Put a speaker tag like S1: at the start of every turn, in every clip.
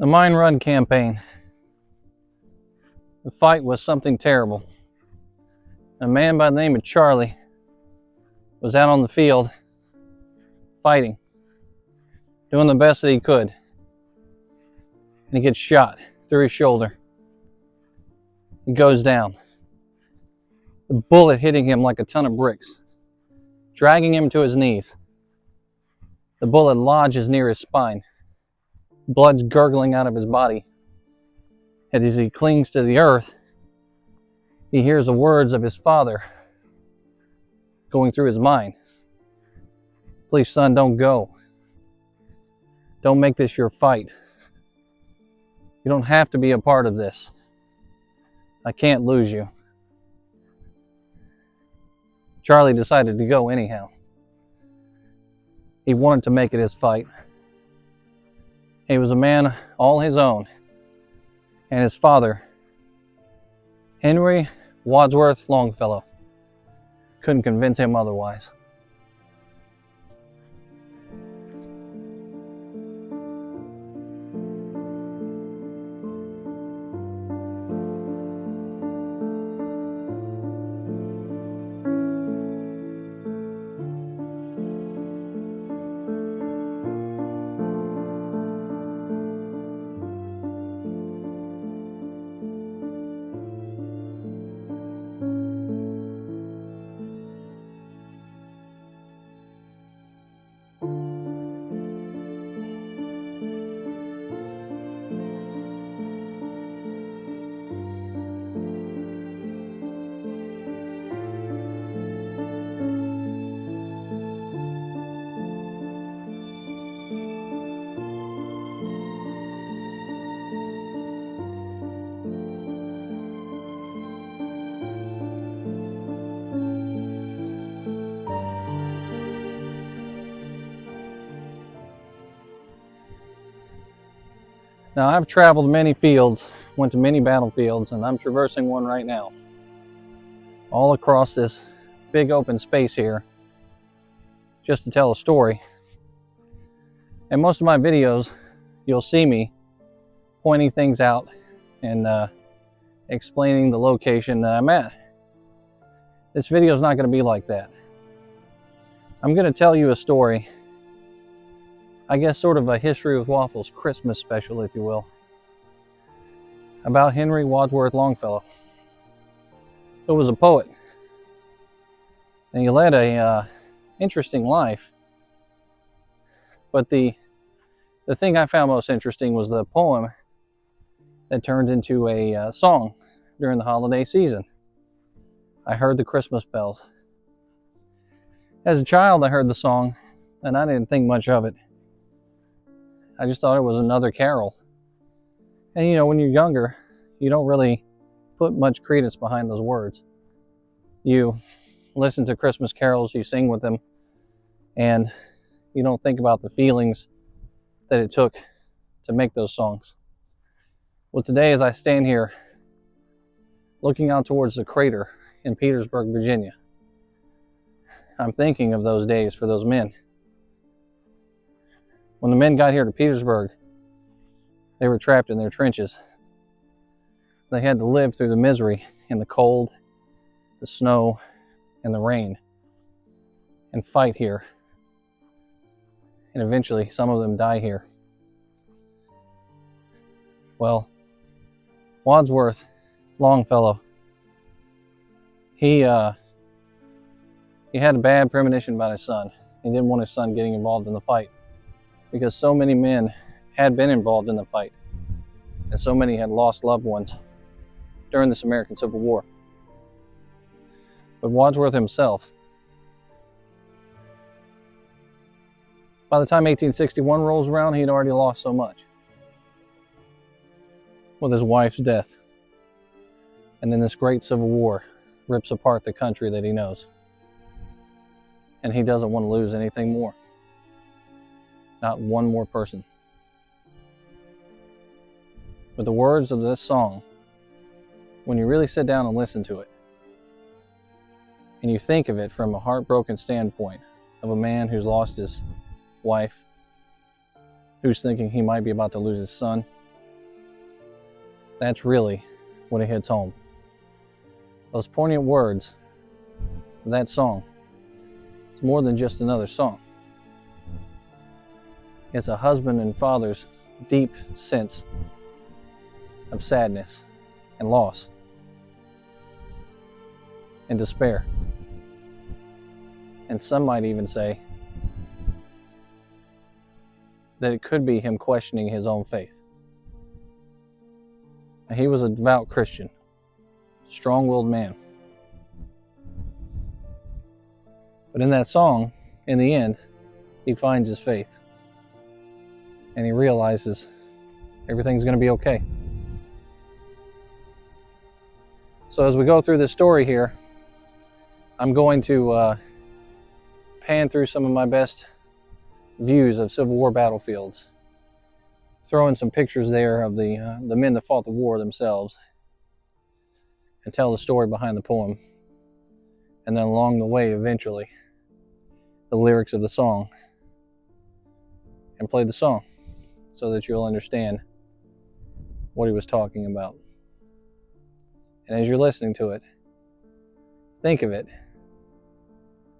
S1: The Mine Run campaign. The fight was something terrible. A man by the name of Charlie was out on the field fighting, doing the best that he could. And he gets shot through his shoulder. He goes down. The bullet hitting him like a ton of bricks, dragging him to his knees. The bullet lodges near his spine. Blood's gurgling out of his body. And as he clings to the earth, he hears the words of his father going through his mind. Please, son, don't go. Don't make this your fight. You don't have to be a part of this. I can't lose you. Charlie decided to go anyhow. He wanted to make it his fight. He was a man all his own, and his father, Henry Wadsworth Longfellow, couldn't convince him otherwise. Now, I've traveled many fields, went to many battlefields, and I'm traversing one right now. All across this big open space here, just to tell a story. In most of my videos, you'll see me pointing things out and explaining the location that I'm at. This video is not going to be like that. I'm going to tell you a story. I guess sort of a History with Waffles Christmas special, if you will, about Henry Wadsworth Longfellow, who was a poet. And he led a interesting life. But the thing I found most interesting was the poem that turned into a song during the holiday season. I heard the Christmas bells. As a child, I heard the song, and I didn't think much of it. I just thought it was another carol. And you know, when you're younger, you don't really put much credence behind those words. You listen to Christmas carols, you sing with them, and you don't think about the feelings that it took to make those songs. Well, today, as I stand here looking out towards the crater in Petersburg, Virginia, I'm thinking of those days for those men. When the men got here to Petersburg, they were trapped in their trenches. They had to live through the misery in the cold, the snow, and the rain, and fight here. And eventually, some of them die here. Well, Wadsworth Longfellow, he had a bad premonition about his son. He didn't want his son getting involved in the fight, because so many men had been involved in the fight, and so many had lost loved ones during this American Civil War. But Wadsworth himself, by the time 1861 rolls around, he'd already lost so much with his wife's death. And then this great Civil War rips apart the country that he knows. And he doesn't want to lose anything more. Not one more person. But the words of this song, when you really sit down and listen to it, and you think of it from a heartbroken standpoint of a man who's lost his wife, who's thinking he might be about to lose his son, That's really when it hits home. Those poignant words of that song, it's more than just another song. It's a husband and father's deep sense of sadness and loss and despair. And some might even say that it could be him questioning his own faith. He was a devout Christian, strong-willed man. But in that song, in the end, he finds his faith. And he realizes everything's going to be okay. So as we go through this story here, I'm going to pan through some of my best views of Civil War battlefields, throw in some pictures there of the men that fought the war themselves, and tell the story behind the poem. And then along the way, eventually, the lyrics of the song, and play the song so that you'll understand what he was talking about. And as you're listening to it, think of it.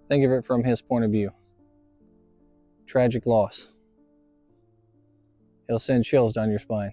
S1: Think of it from his point of view. Tragic loss. It'll send chills down your spine.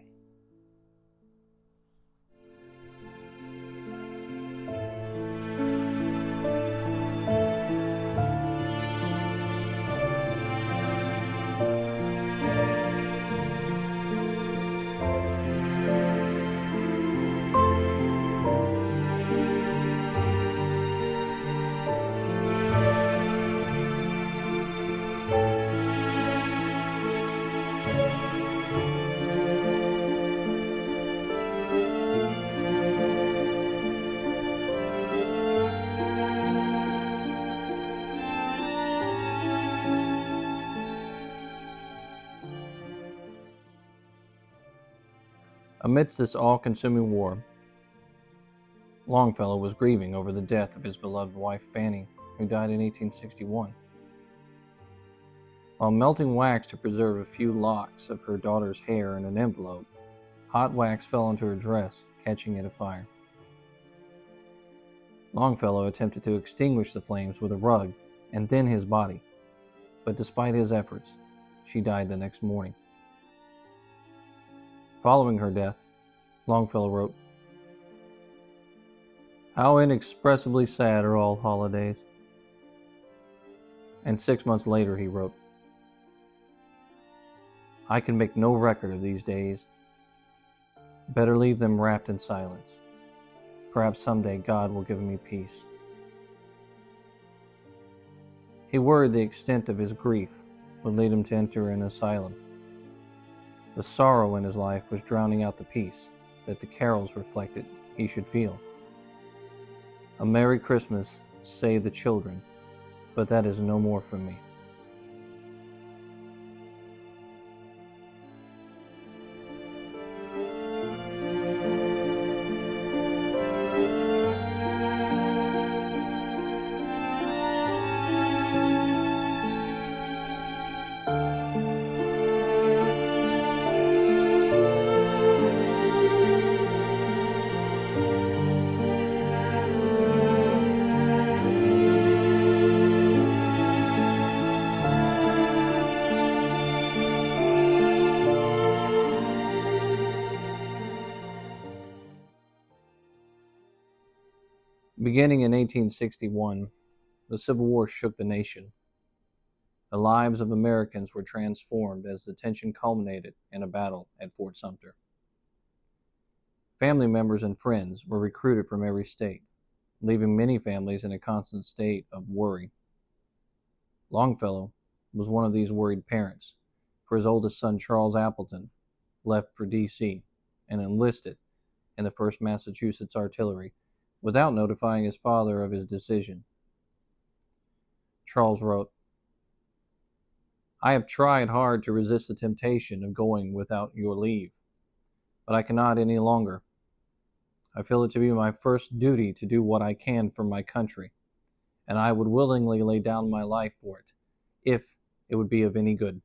S1: Amidst this all-consuming war, Longfellow was grieving over the death of his beloved wife Fanny, who died in 1861. While melting wax to preserve a few locks of her daughter's hair in an envelope, hot wax fell onto her dress, catching it afire. Longfellow attempted to extinguish the flames with a rug and then his body, but despite his efforts, she died the next morning. Following her death, Longfellow wrote, "How inexpressibly sad are all holidays." And 6 months later he wrote, "I can make no record of these days. Better leave them wrapped in silence. Perhaps someday God will give me peace." He worried the extent of his grief would lead him to enter an asylum. The sorrow in his life was drowning out the peace that the carols reflected he should feel. "A Merry Christmas, say the children, but that is no more for me." Beginning in 1861, the Civil War shook the nation. The lives of Americans were transformed as the tension culminated in a battle at Fort Sumter. Family members and friends were recruited from every state, leaving many families in a constant state of worry. Longfellow was one of these worried parents, for his oldest son, Charles Appleton, left for D.C. and enlisted in the 1st Massachusetts Artillery without notifying his father of his decision. Charles wrote, "I have tried hard to resist the temptation of going without your leave, but I cannot any longer. I feel it to be my first duty to do what I can for my country, and I would willingly lay down my life for it, if it would be of any good."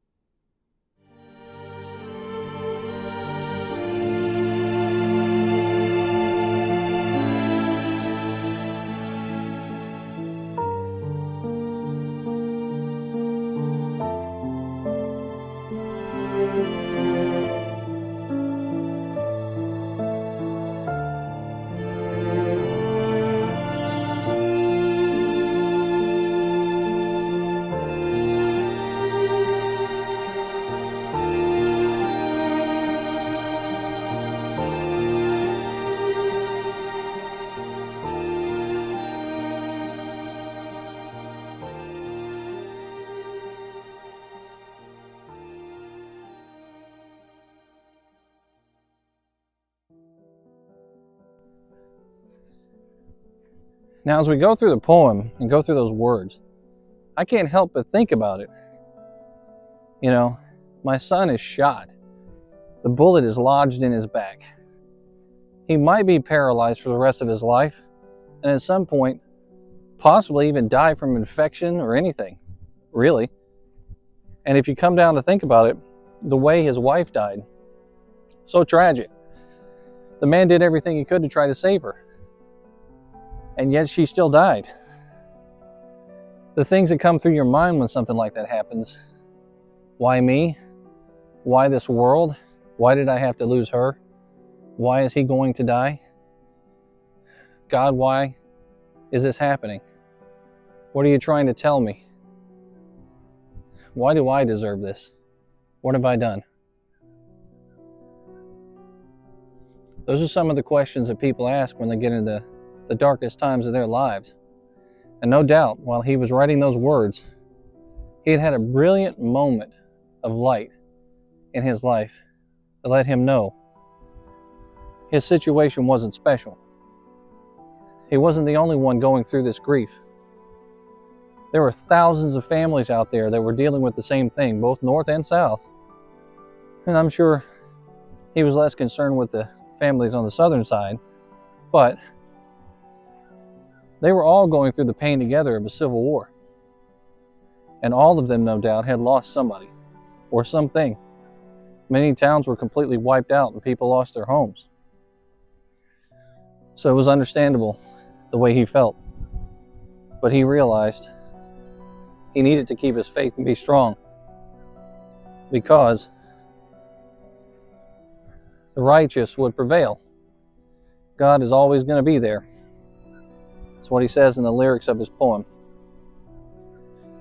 S1: Now, as we go through the poem and go through those words, I can't help but think about it. You know, my son is shot. The bullet is lodged in his back. He might be paralyzed for the rest of his life, and at some point, possibly even die from infection or anything, really. And if you come down to think about it, the way his wife died, so tragic. The man did everything he could to try to save her, and yet she still died. The things that come through your mind when something like that happens. Why me? Why this world? Why did I have to lose her? Why is he going to die? God, why is this happening? What are you trying to tell me? Why do I deserve this? What have I done? Those are some of the questions that people ask when they get into the darkest times of their lives. And no doubt, while he was writing those words, he had had a brilliant moment of light in his life that let him know his situation wasn't special. He wasn't the only one going through this grief. There were thousands of families out there that were dealing with the same thing, both north and south. And I'm sure he was less concerned with the families on the southern side, but they were all going through the pain together of a civil war. And all of them, no doubt, had lost somebody or something. Many towns were completely wiped out and people lost their homes. So it was understandable the way he felt. But he realized he needed to keep his faith and be strong, because the righteous would prevail. God is always going to be there. That's what he says in the lyrics of his poem.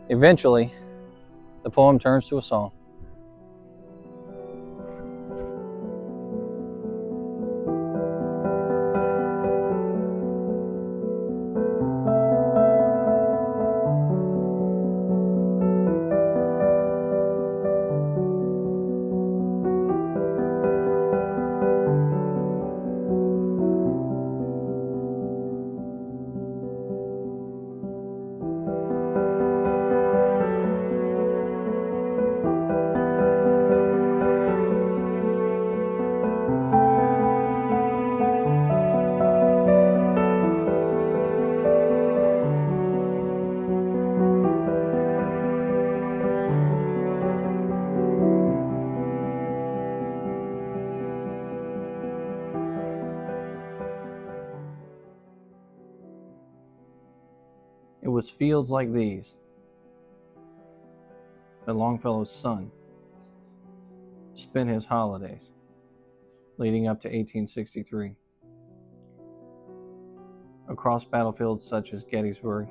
S1: Eventually, the poem turns to a song. It was fields like these that Longfellow's son spent his holidays leading up to 1863. Across battlefields such as Gettysburg,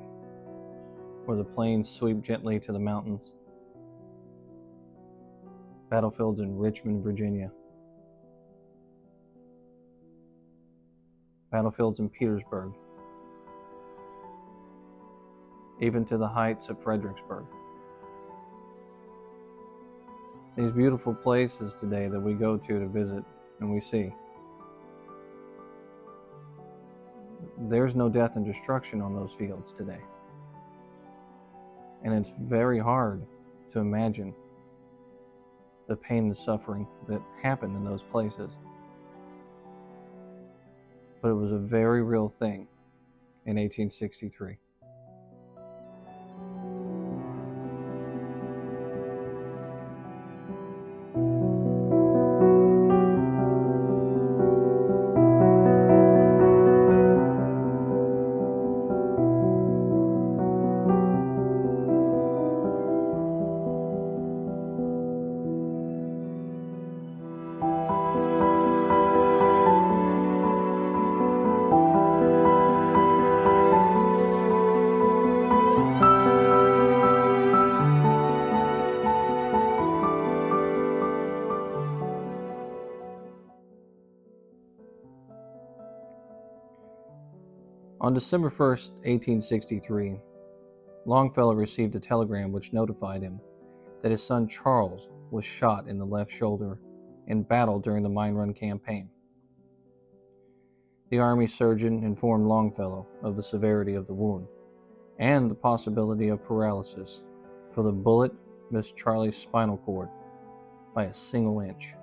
S1: where the plains sweep gently to the mountains, battlefields in Richmond, Virginia, battlefields in Petersburg, even to the heights of Fredericksburg. These beautiful places today that we go to visit and we see, there's no death and destruction on those fields today. And it's very hard to imagine the pain and suffering that happened in those places. But it was a very real thing in 1863. On December 1st, 1863, Longfellow received a telegram which notified him that his son Charles was shot in the left shoulder in battle during the Mine Run campaign. The army surgeon informed Longfellow of the severity of the wound and the possibility of paralysis, for the bullet missed Charlie's spinal cord by a single inch.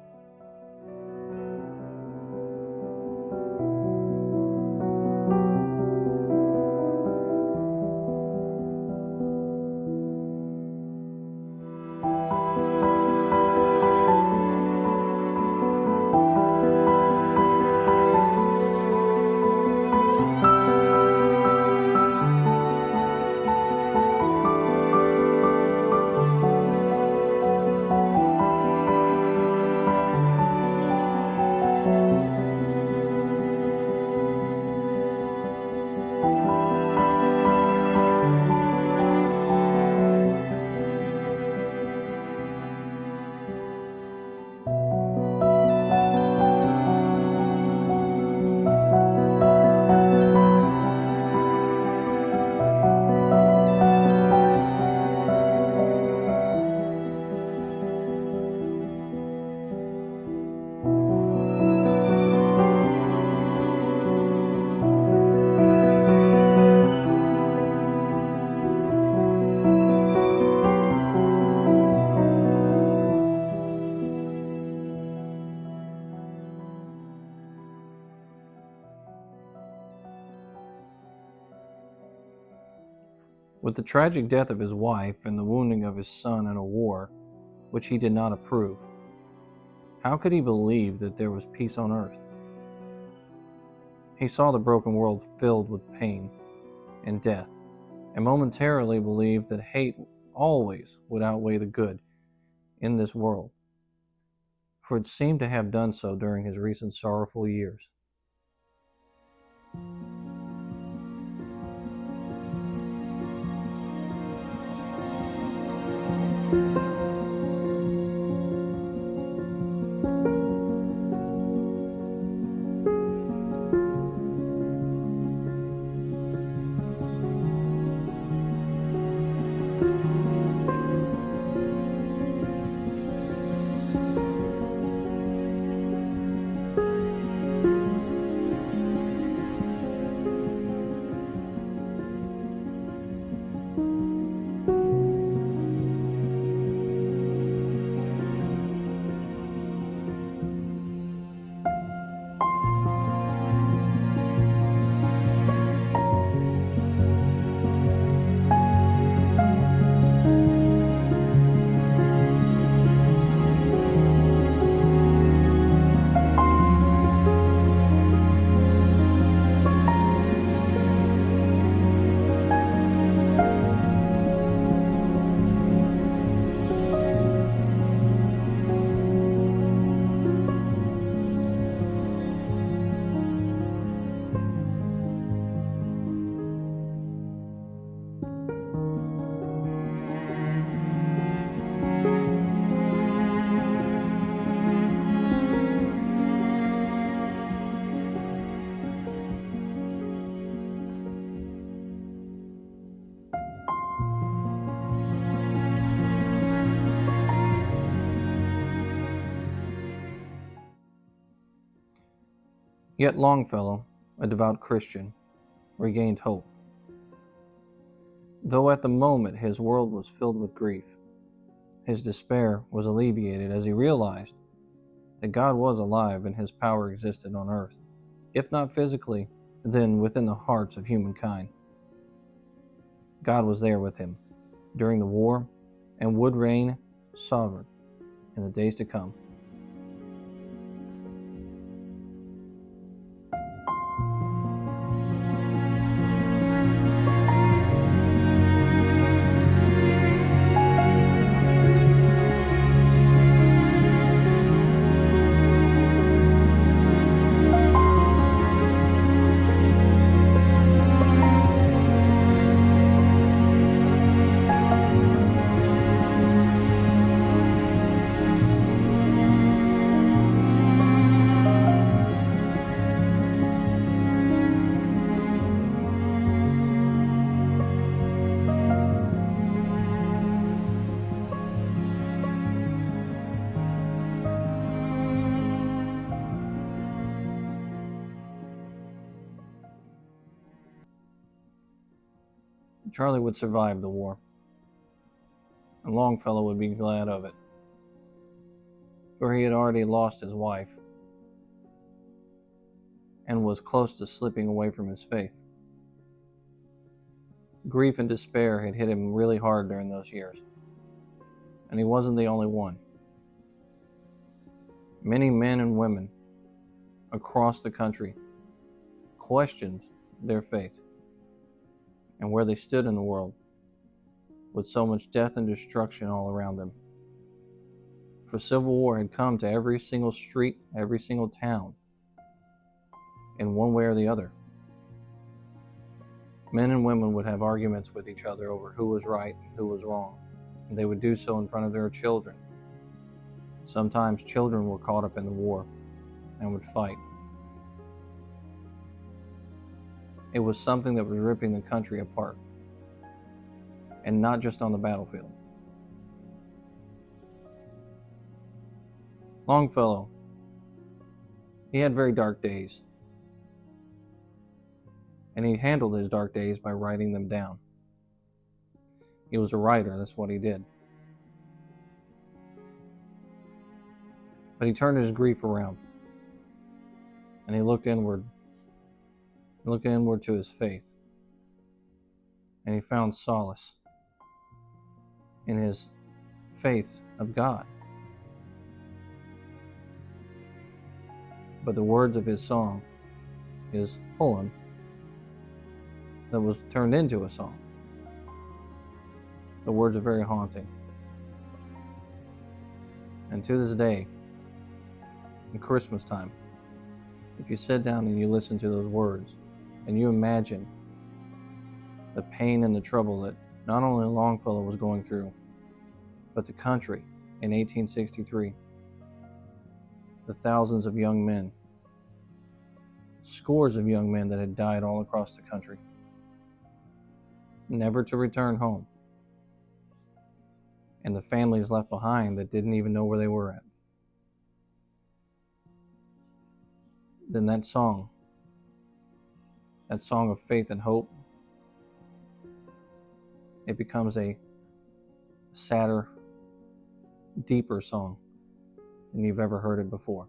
S1: With the tragic death of his wife and the wounding of his son in a war which he did not approve, how could he believe that there was peace on earth? He saw the broken world filled with pain and death, and momentarily believed that hate always would outweigh the good in this world, for it seemed to have done so during his recent sorrowful years. Yet Longfellow, a devout Christian, regained hope. Though at the moment his world was filled with grief, his despair was alleviated as he realized that God was alive and his power existed on earth, if not physically, then within the hearts of humankind. God was there with him during the war and would reign sovereign in the days to come. Charlie would survive the war, and Longfellow would be glad of it, for he had already lost his wife and was close to slipping away from his faith. Grief and despair had hit him really hard during those years, and he wasn't the only one. Many men and women across the country questioned their faith and where they stood in the world with so much death and destruction all around them. For civil war had come to every single street, every single town, in one way or the other. Men and women would have arguments with each other over who was right and who was wrong, and they would do so in front of their children. Sometimes children were caught up in the war and would fight. It was something that was ripping the country apart, and not just on the battlefield. Longfellow, he had very dark days, and he handled his dark days by writing them down. He was a writer, that's what he did. But he turned his grief around, and he looked inward to his faith, and he found solace in his faith of God. But the words of his song, his poem, that was turned into a song, the words are very haunting. And to this day, in Christmas time, if you sit down and you listen to those words, and you imagine the pain and the trouble that not only Longfellow was going through, but the country in 1863, the thousands of young men, scores of young men that had died all across the country, never to return home, and the families left behind that didn't even know where they were at. Then that song of faith and hope, it becomes a sadder, deeper song than you've ever heard it before.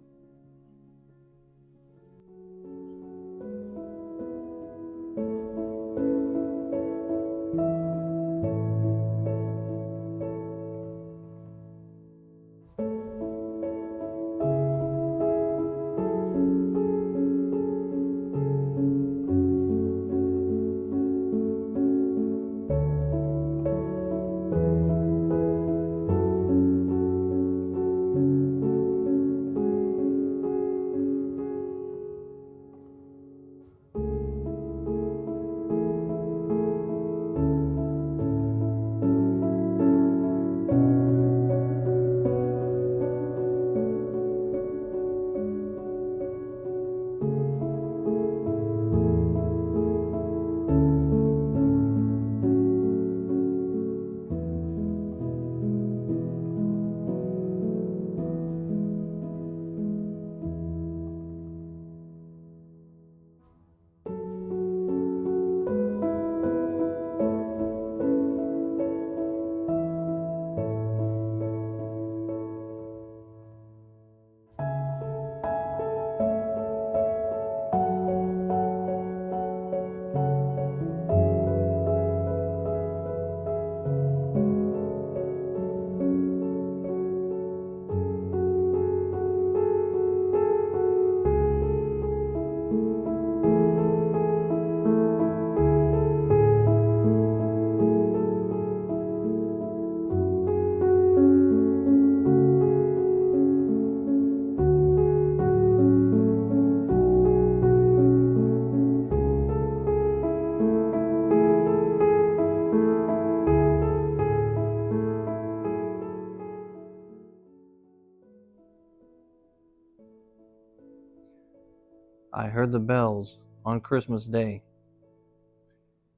S1: I heard the bells on Christmas Day,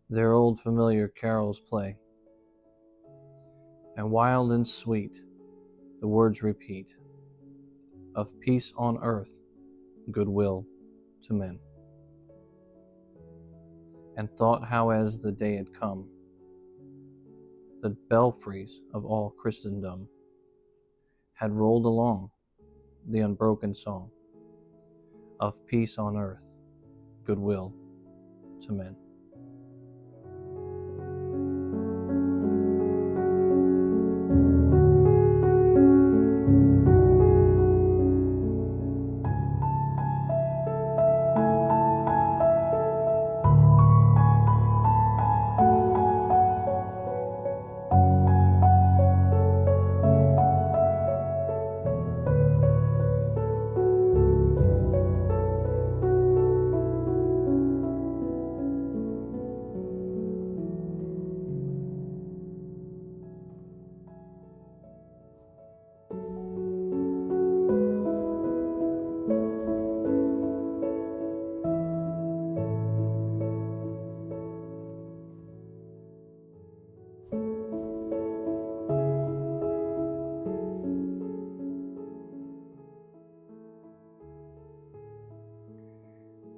S1: their old familiar carols play, and wild and sweet the words repeat, of peace on earth, goodwill to men. And thought how as the day had come, the belfries of all Christendom, had rolled along the unbroken song of peace on earth, goodwill to men.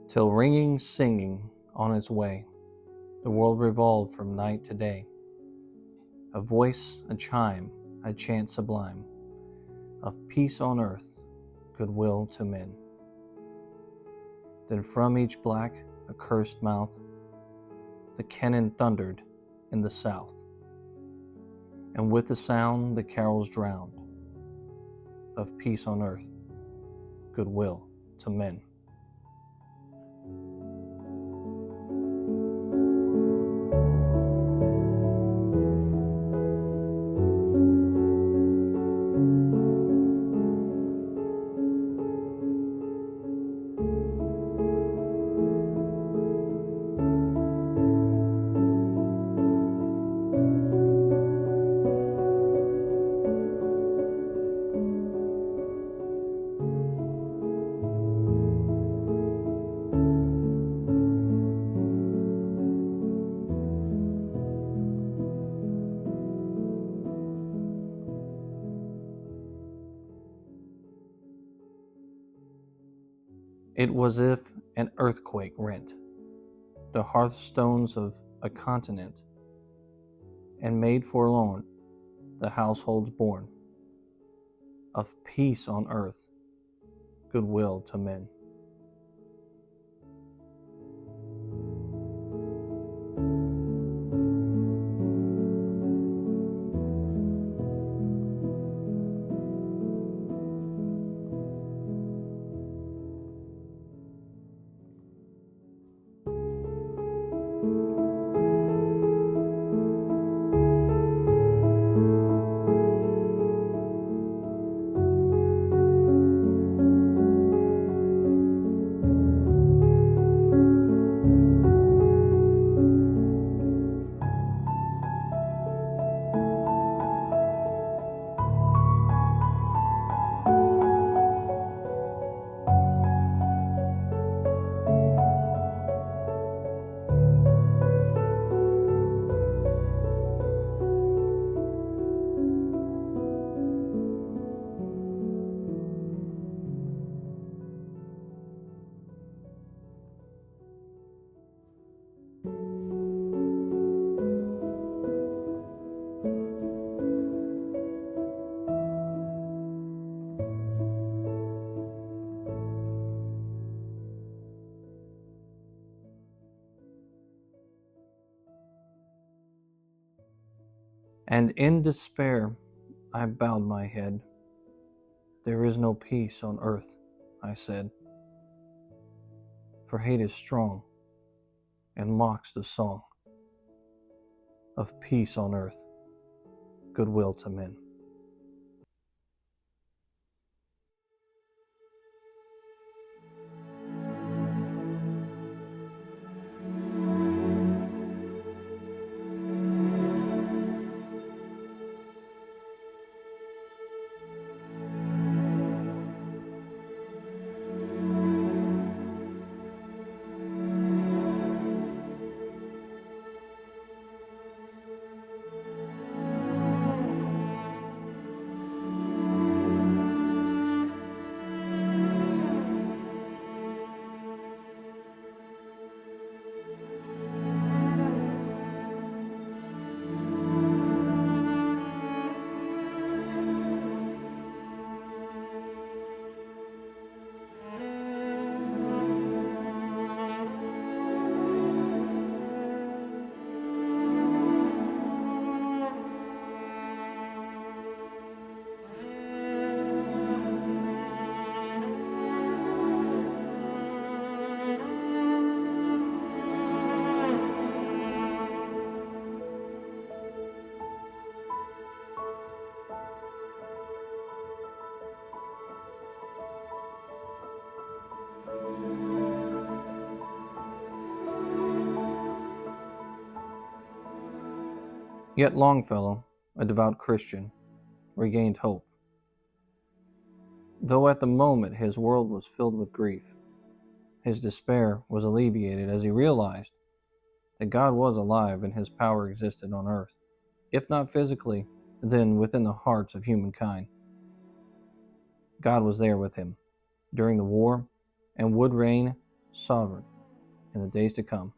S1: Till ringing, singing on its way, the world revolved from night to day. A voice, a chime, a chant sublime of peace on earth, goodwill to men. Then from each black, accursed mouth, the cannon thundered in the south, and with the sound the carols drowned of peace on earth, goodwill to men. It was as if an earthquake rent the hearthstones of a continent, and made forlorn the households born of peace on earth, goodwill to men. And in despair I bowed my head. There is no peace on earth, I said, for hate is strong and mocks the song of peace on earth, goodwill to men. Yet Longfellow, a devout Christian, regained hope. Though at the moment his world was filled with grief, his despair was alleviated as he realized that God was alive and his power existed on earth, if not physically, then within the hearts of humankind. God was there with him during the war and would reign sovereign in the days to come.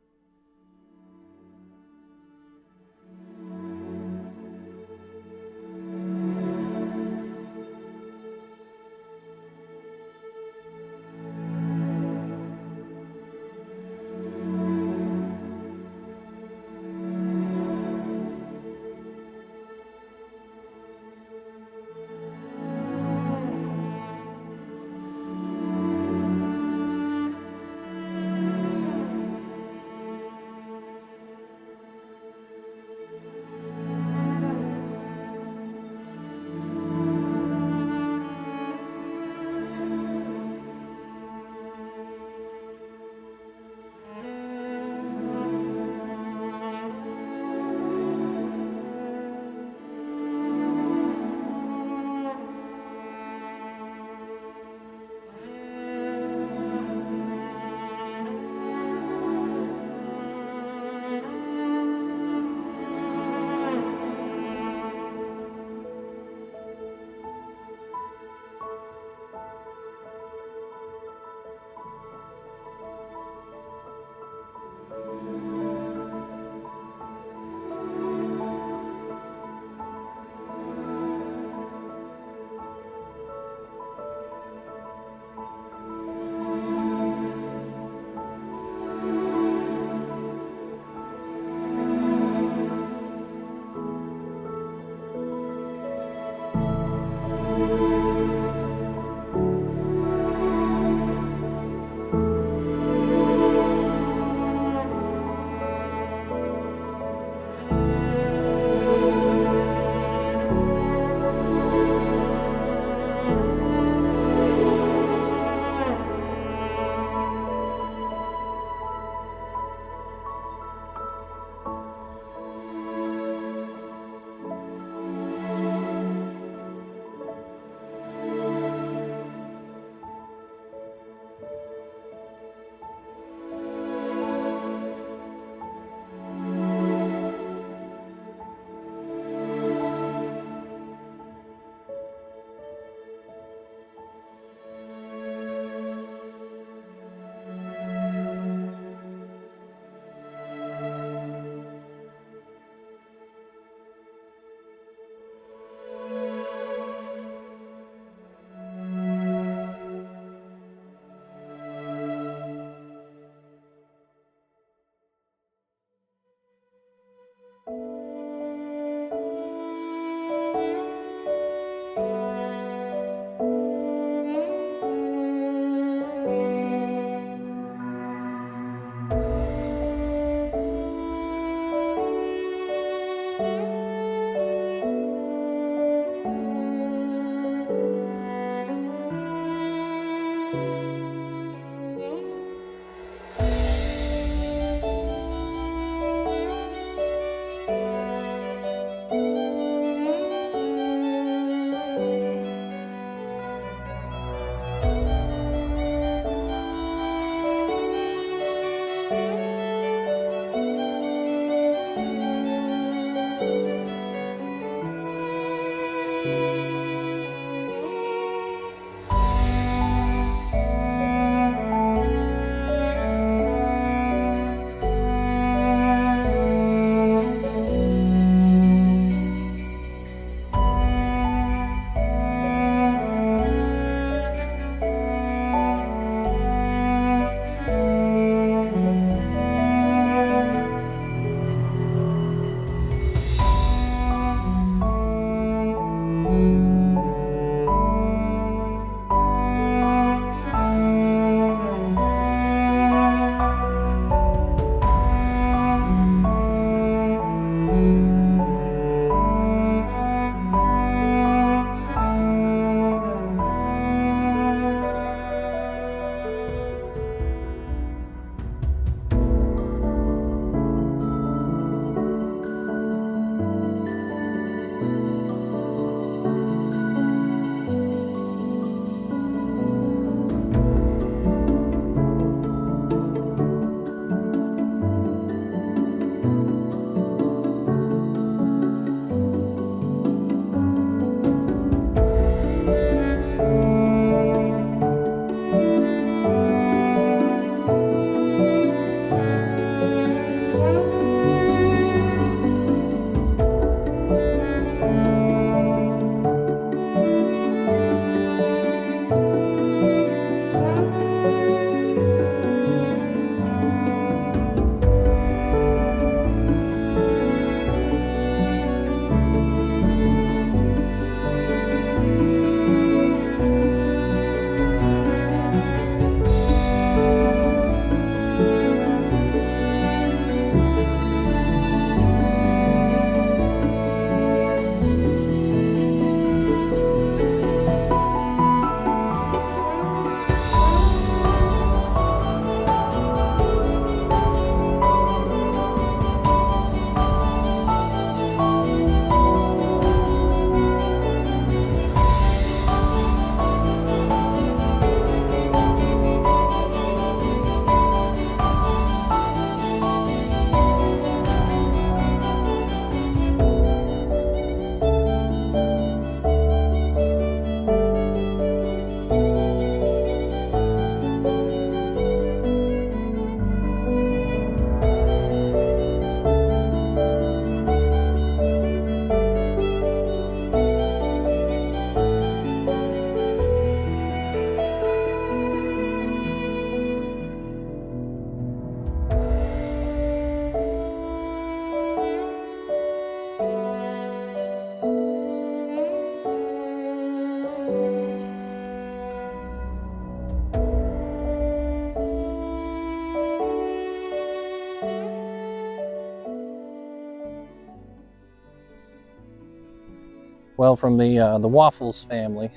S1: Well, from the Waffles family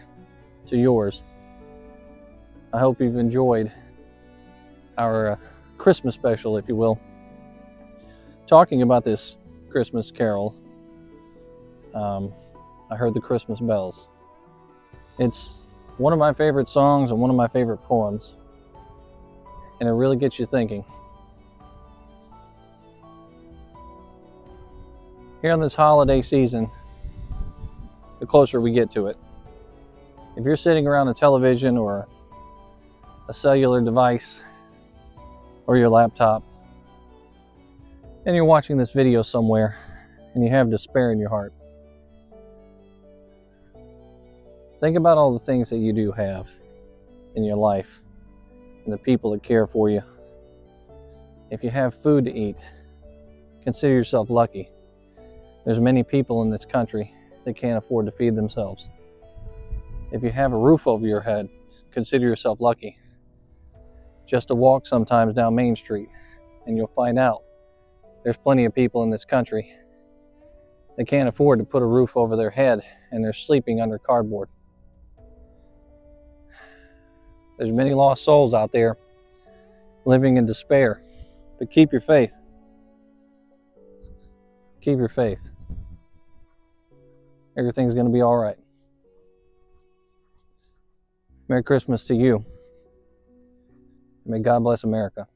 S1: to yours, I hope you've enjoyed our Christmas special, if you will. Talking about this Christmas carol, I heard the Christmas bells. It's one of my favorite songs and one of my favorite poems, and it really gets you thinking. Here on this holiday season, the closer we get to it, if you're sitting around a television or a cellular device or your laptop, and you're watching this video somewhere and you have despair in your heart, think about all the things that you do have in your life and the people that care for you. If you have food to eat, consider yourself lucky. There's many people in this country that can't afford to feed themselves. If you have a roof over your head, consider yourself lucky. Just to walk sometimes down Main Street, and you'll find out there's plenty of people in this country that can't afford to put a roof over their head, and they're sleeping under cardboard. There's many lost souls out there living in despair, but keep your faith. Keep your faith. Everything's going to be all right. Merry Christmas to you. May God bless America.